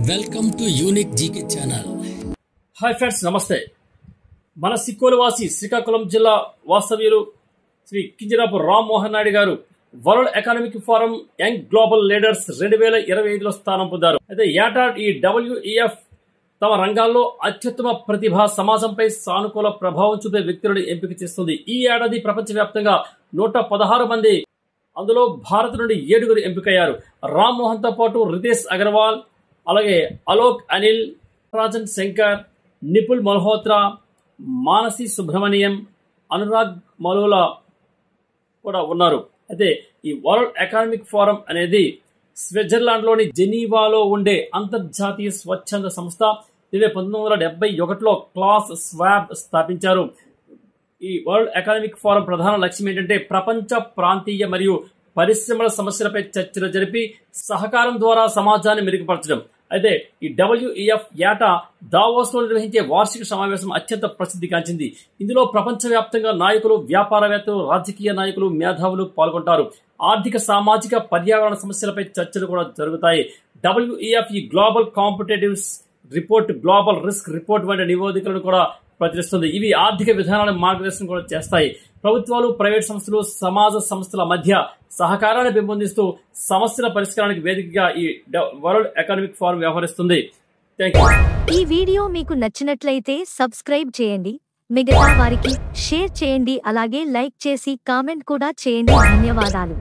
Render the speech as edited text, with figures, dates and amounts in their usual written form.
Welcome to unique GK channel. Hi friends, నమస్తే. మన సిక్కోలువాసి శ్రీకాకుళం జిల్లా వాస్తవ్యులు Shri Kinjarapu Ram Mohan Naidu garu World Economic Forum Young Global Leaders 2025లో స్థానం పొందారు. అయితే ఏటా ఈ WEF తమ రంగాల్లో అత్యుత్తమ ప్రతిభ సమాజంపై సానుకూల ప్రభావం చూపే వ్యక్తులను ఎంపిక చేస్తుంది. ఈ ఏడాది ప్రపంచవ్యాప్తంగా 116 మంది, అందులో భారత్ నుండి 7 ఎంపికయ్యారు. రామ్ మోహన్ తో పాటు రితేష్ అగర్వాల్, అలాగే అలోక్ అనిల్, రాజన్ శంకర్, నిపుల్ మల్హోత్రా, మానసి సుబ్రహ్మణ్యం, అనురాగ్ మలోలా కూడా ఉన్నారు. అయితే ఈ వరల్డ్ ఎకనామిక్ ఫోరం అనేది స్విట్జర్లాండ్లోని జెనీవాలో ఉండే అంతర్జాతీయ స్వచ్ఛంద సంస్థ. దీన్ని 1971లో క్లాస్ స్వాబ్ స్థాపించారు. ఈ వరల్డ్ ఎకనామిక్ ఫోరం ప్రధాన లక్ష్యం ఏంటంటే ప్రపంచ, ప్రాంతీయ మరియు పరిశ్రమల సమస్యలపై చర్చలు జరిపి సహకారం ద్వారా సమాజాన్ని మెరుగుపరచడం. అయితే ఈ WEF ఏటా దావోస్ లో నిర్వహించే వార్షిక సమావేశం అత్యంత ప్రసిద్ధిగాంచింది. ఇందులో ప్రపంచవ్యాప్తంగా నాయకులు, వ్యాపారవేత్తలు, రాజకీయ నాయకులు, మేధావులు పాల్గొంటారు. ఆర్థిక, సామాజిక, పర్యావరణ సమస్యలపై చర్చలు కూడా జరుగుతాయి. WEF ఈ global competitives report, global risk report వంటి నివేదికలను కూడా ప్రచురిస్తుంది. ఇవి ఆర్థిక విధానాలను మార్గదర్శనం కూడా చేస్తాయి. ప్రభుత్వాలు, ప్రైవేట్ సంస్థలు, సమాజ సంస్థల మధ్య సహకారాన్ని పెంపొందిస్తూ సమస్యల పరిష్కారానికి వేదికగా ఈ వరల్డ్ ఎకనామిక్ ఫోరం వ్యవహరిస్తుంది. థాంక్యూ. ఈ వీడియో మీకు నచ్చినట్లయితే సబ్స్క్రైబ్ చేయండి, మిగతా వారికి షేర్ చేయండి, అలాగే లైక్ చేసి కామెంట్ కూడా చేయండి. ధన్యవాదాలు.